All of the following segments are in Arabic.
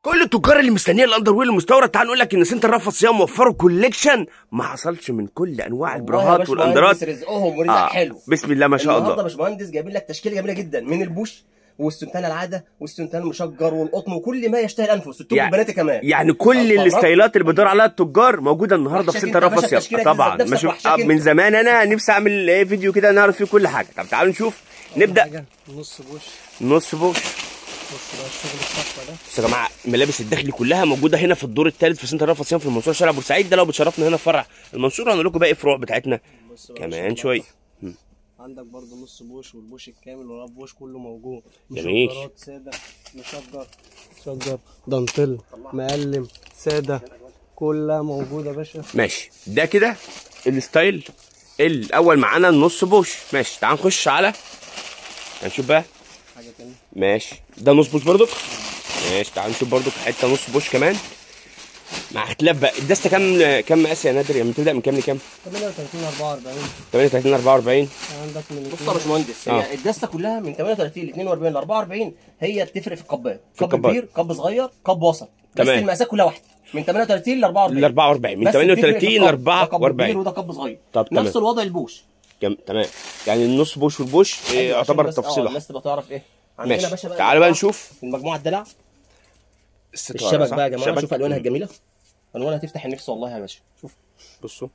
كل التجار اللي مستنيه الاندر وير المستورد، تعال نقول لك ان سنتر رفض صيام موفروا كوليكشن ما حصلش من كل انواع البراهات والاندرات. رزقهم ورزق حلو. بسم الله ما شاء الله. النهارده يا باشمهندس جايبين لك تشكيله جميله جدا من البوش والسنتان العاده والسنتان المشجر والقطن وكل ما يشتهي الانف والستوب والبناتي كمان. يعني كل الستايلات اللي بيدور عليها التجار موجوده النهارده في سنتر رفض صيام. طبعا مش من زمان انا نفسي اعمل فيديو كده نعرف فيه كل حاجه. طب تعالوا نشوف نبدا. نص بوش. بص بقى الشغل الصفا ده. بصوا يا جماعه الملابس الداخلي كلها موجوده هنا في الدور الثالث في سنتر رفض صيام في المنصوره شارع بورسعيد. ده لو بتشرفنا هنا في فرع المنصوره هنقول لكم باقي الفروع بتاعتنا كمان شويه. عندك برضو نص بوش والبوش الكامل وراب بوش كله موجود. جميل. مشجرات ساده مشجر دانتيل مقلم ساده كلها موجوده يا باشا. ماشي ده كده الستايل الاول معانا النص بوش. ماشي تعال نخش على هنشوف بقى حاجه تانية. ماشي ده نص بوش برضك. ماشي تعال نشوف برضك حته نص بوش كمان مع اختلاف بقى. الدسته كام مقاس يا نادر؟ يعني بتبدا من كام لكام؟ 38 44. 38 44. عندك من بص يا باشمهندس هي الدسته كلها من 38 ل 42 ل 44. هي بتفرق في القبات. كب كبير كب صغير كب وسط. بس المقاسات كلها واحده من 38 ل 44. ل 44 من 38 ل 44 وده كب صغير. طب نفس الوضع البوش. تمام. يعني النص بوش والبوش يعتبر تفصيله. الناس تبقى تعرف ايه. ماشي تعالى بقى نشوف المجموعه الدلع. الشبك بقى يا جماعه شوف الوانها الجميله. الوانها تفتح النفس والله يا باشا. شوف بصوا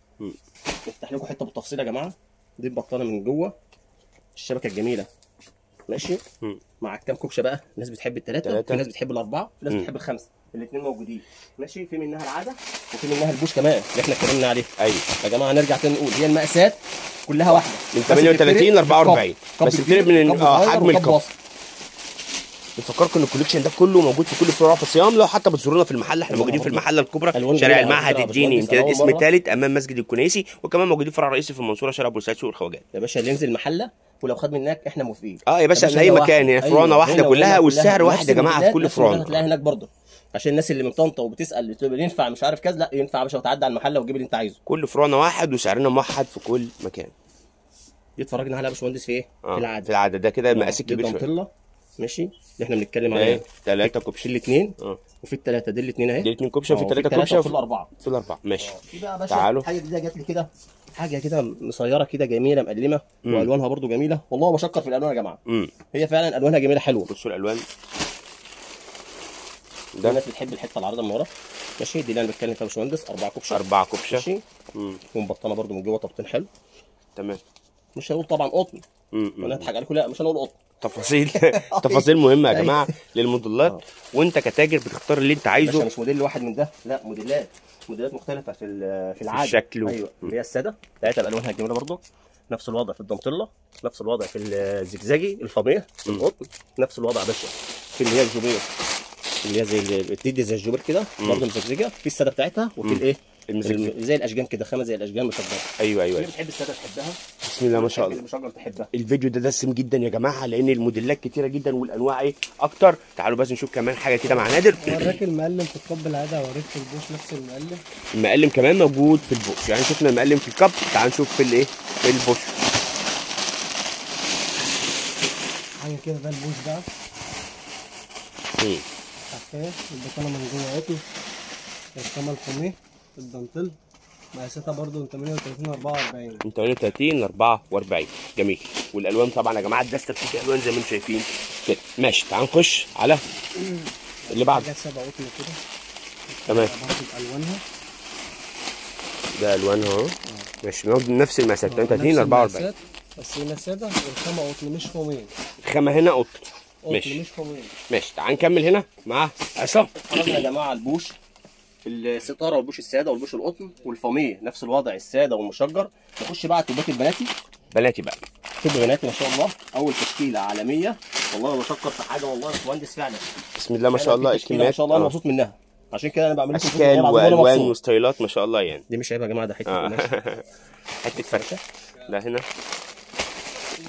نفتح لكم حته بالتفصيل يا جماعه. دي البطانه من جوه الشبكه الجميله. ماشي مع الكام كوبشه بقى. الناس بتحب الثلاثه في ناس بتحب الاربعه في ناس بتحب الخمسه. الاثنين موجودين. ماشي في منها العاده وفي منها البوش كمان اللي احنا اتكلمنا عليه. ايوه يا جماعه نرجع تاني نقول هي المقاسات كلها واحده من 38 ل 44 بس بتفرق من حجم الكب. بنفكركم ان الكوليكشن ده كله موجود في كل فروع في الصيام. لو حتى بتزورونا في المحل احنا موجودين في المحله الكبرى شارع المعهد الديني امتداد اسم ثالث امام مسجد الكنيسي. وكمان موجودين فرع رئيسي في المنصوره شارع بورسعيد سوق الخواجات. يا باشا اللي ينزل محله ولو خد منك احنا موافقين. يا باشا من اي مكان. يعني فروعنا واحده كلها والسعر واحد يا جماعه في كل فروعنا. هتلاقيها هناك برضه عشان الناس اللي من طنطا وبتسال ينفع مش عارف كذا. لا ينفع يا باشا وتعدي على المحله وتجيب اللي انت عايزه. كل فروعنا واحد وسعرنا موحد في كل مكان. دي اتفرجنا عليها يا باشمهندس في ايه؟ في العاده. في العاده ده كده المقاس الكبير شويه. ماشي اللي احنا بنتكلم عليه 3 كوبش الاثنين وفي الثلاثه دي الاثنين اهي. دي الاثنين كوبشه وفي 3 كوبشه وفي الاربعه. في الاربعه ماشي. في بقى يا باشا حاجه جديده جات لي كده. حاجه كده مصيره كده جميله مقلمه والوانها برده جميله. والله بشكر في الالوان يا جماعه. هي فعلا الوانها جميله حلوه. بصوا الالوان ده الناس بتحب الحته العريضه من ورا. ماشي دي اللي انا بتكلم فيها يا باشمهندس. 4 كوبشه 4 كوبشه ماشي. ومبطنه برده من جوه طبطين حلو. تمام. مش هنقول طبعا قطن. انا هضحك عليكم. لا مش هنقول قطن. تفاصيل مهمه يا جماعه للموديلات. وانت كتاجر بتختار اللي انت عايزه. مش موديل واحد من ده. لا موديلات مختلفه في العاده. الشكل ايوه هي الساده بتاعتها بالوانها الجميله برده. نفس الوضع في الدمطله. نفس الوضع في الزجزاجي الفاميه القطن. نفس الوضع يا باشا في اللي هي الجوبير اللي هي زي بتدي زي الجوبير كده برده مزجزجه. في الساده بتاعتها وفي الايه زي الاشجان كده. خامه زي الاشجان مشجره. ايوه اللي بتحب الساده تحبها. بسم الله ما شاء الله. المشجر تحبها. الفيديو ده دسم جدا يا جماعه لان الموديلات كتيره جدا والانواع اكتر. تعالوا بس نشوف كمان حاجه كده مع نادر. اوريك المقلم في الكب العاده. اوريك في البوش نفس المقلم. المقلم كمان موجود في البوش. يعني شفنا المقلم في الكب. تعال نشوف في الايه في البوش. حاجه كده ده البوش بقى. عارفاه البطانه من جوه قطن. الخامه الفاميه الدانتيل. مقاساتها برضه من 38 ل 44. من 38 ل 44 جميل. والالوان طبعا يا جماعه الدسته بتدي الوان زي ما انتم شايفين كده. ماشي تعال نخش على اللي بعده. حاجات ساده قطن كده. تمام. الوانها ده الوانها اهو. ماشي نفس المقاسات 38 ل 44 بس هنا ساده والخامه قطن مش فوميه. الخامه هنا قطن ماشي مش فوميه. ماشي تعال نكمل هنا مع عصام. اتفرجنا يا جماعه على البوش الستاره والبوش الساده والبوش القطن والفاميه نفس الوضع الساده والمشجر. نخش بقى على التوبات البناتي بقى. توب بناتي ما شاء الله اول تشكيله عالميه. والله انا بشكر في حاجه والله يا باشمهندس فعلا. بسم الله ما شاء الله الكميات ما شاء الله انا مبسوط منها. عشان كده انا بعمل لكم اشكال والوان وستايلات ما شاء الله. يعني دي مش عيب يا جماعه. ده حته قماش حته فرشه. لا هنا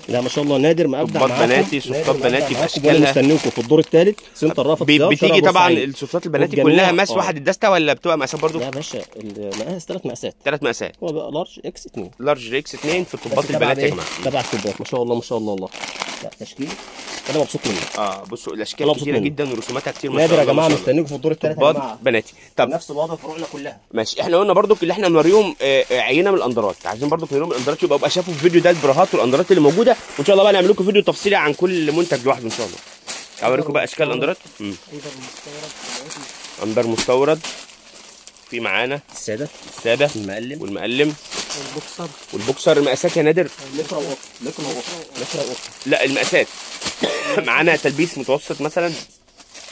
لا ما شاء الله نادر ما ابدع صفات معاكم. بناتي، صفات بناتي وانا باشكالها. مستنيكم في الدور الثالث سنتر رافض صيام بتيجي طبعا الصفات البناتي كلها مقاس واحد الدستة ولا بتبقى مقاسات برضو؟ لا يا باشا المقاس 3 مقاسات. 3 مقاسات. هو بقى لارج اكس 2. لارج اكس 2 في الطبات البناتي يا جماعه. تبع الطبات ما شاء الله ما شاء الله. الله لا تشكيل انا مبسوط منه. بصوا الاشكال كتيره جدا ورسوماتها كتير ما شاء الله. الله نادر يا جماعه مستنيكم في الدور الثالث يا جماعه. بناتي. طب نفس الوضع فروعنا كلها. ماشي، احنا قلنا برضو اللي احنا بنوريهم عينه من الاندرات، عايزين برضو نوريهم الاندرات يبقى شافوا في فيديو ده البراهات والاندرات اللي موجوده، وان شاء الله بقى نعمل لكم فيديو تفصيلي عن كل منتج لوحده ان شاء الله. اوريكم بقى اشكال الاندرات. اندر مستورد في معانا الساده المقلم والمقلم والبوكسر. المقاسات يا نادر لكرة وقطة. لا المقاسات معانا تلبيس متوسط مثلا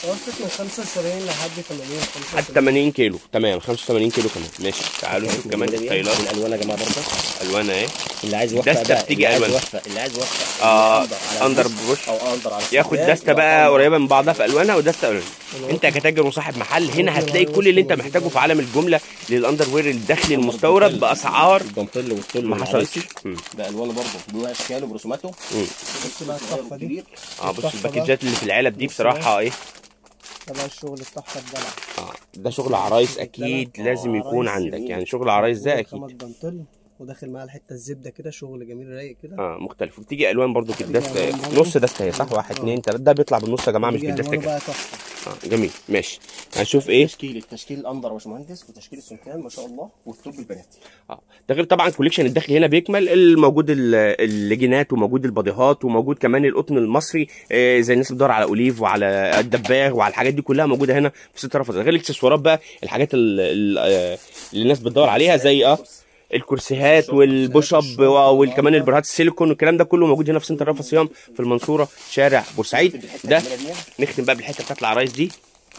متوسط من 75 لحد 80 حتى 80 كيلو. تمام 85 كيلو كمان. ماشي تعالوا نشوف كمان الستايلات. الالوان يا جماعه برضه الوان اهي. اللي عايز يوفق دستة بتيجي الوان. اللي عايز يوفق اندر بوش او اندر على ياخد دستة بقى قريبه من بعضها في الوانها ودستة الوان. انت كتاجر وصاحب محل هنا هتلاقي كل اللي انت محتاجه في عالم الجمله للاندر وير الداخلي المستورد باسعار الدانتيل والتل ما حصلتش. بالوانه برضه باشكاله برسوماته. بص بقى التحفه دي. بص الباكيجات اللي في العلب دي بصراحه ايه ده بقى الشغل التحفه الدلع. ده شغل عرايس اكيد لازم يكون عندك، يعني شغل عرايس ده اكيد. الدانتيل وداخل معاه الحته الزبده كده، شغل جميل رايق كده. مختلف. وبتيجي الوان برضو كده نص دستة هي صح؟ 1 2 3 ده بيطلع بالنص يا جماعه مش بالدستة كده. جميل ماشي. هنشوف ايه التشكيل الاندر يا باشمهندس وتشكيل السمكان ما شاء الله والتوب البناتي. ده غير طبعا الكوليكشن الداخلي هنا بيكمل الموجود الليجينات وموجود الباديهات وموجود كمان القطن المصري زي الناس بتدور على اوليف وعلى الدباغ وعلى الحاجات دي كلها موجوده هنا في ست رفض. غير الاكسسوارات بقى الحاجات اللي الناس بتدور عليها زي الكرسيهات والبوش اب وكمان البرهات السيليكون والكلام ده كله موجود هنا في سنتر رفض صيام في المنصوره شارع بورسعيد. ده نختم بقى بالحته بتاعت العرايس دي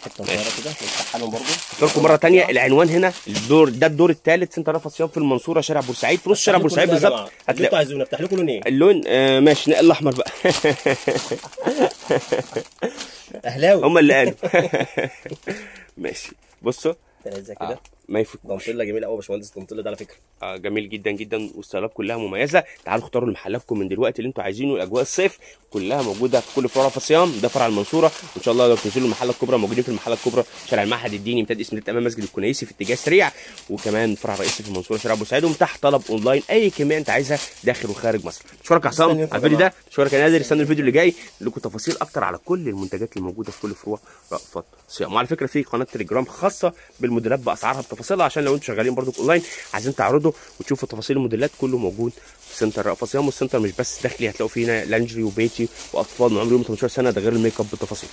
حته صغيره كده نفتحها لهم برضه. لكم مره ثانيه العنوان هنا الدور الثالث سنتر رفض صيام في المنصوره شارع بورسعيد في نص شارع بورسعيد بالظبط. هتلاقوا عايزين نفتح لكم لون ايه؟ اللون ماشي نقل الاحمر بقى. اهلاوي هم اللي قالوا. ماشي بصوا زي كده ما يفوت. دانتيلا جميل قوي يا باشمهندس. الدانتيلا ده على فكره جميل جدا جدا والستايلات كلها مميزه. تعالوا اختاروا لمحلاتكم من دلوقتي اللي انتوا عايزينه. الاجواء الصيف كلها موجوده في كل فروع رفض صيام. ده فرع المنصوره وان شاء الله لو تنزلوا المحله الكبرى موجودين في المحله الكبرى شارع المعهد الديني امتداد اسم امام مسجد الكنيسي في اتجاه سريع، وكمان فرع رئيسي في المنصوره شارع بورسعيد، ومتاح طلب اونلاين اي كميه انت عايزها داخل وخارج مصر. اشكرك يا حسام على الفيديو ده، اشكرك يا نادر. استنوا الفيديو اللي جاي لكم تفاصيل اكتر على كل المنتجات اللي موجوده في كل فروع رفض صيام. وعلى فكره في قناه تليجرام خاصه بالموديلات باسعارها بتفاصيلها عشان لو انتوا شغالين برضو اونلاين عايزين تعرضوا وتشوفوا تفاصيل الموديلات كله موجود في سنتر رفض صيام. والسنتر مش بس داخلي، هتلاقوا فيه هنا لانجري وبيتي واطفال من عمر 18 سنه، ده غير الميك اب بالتفاصيل.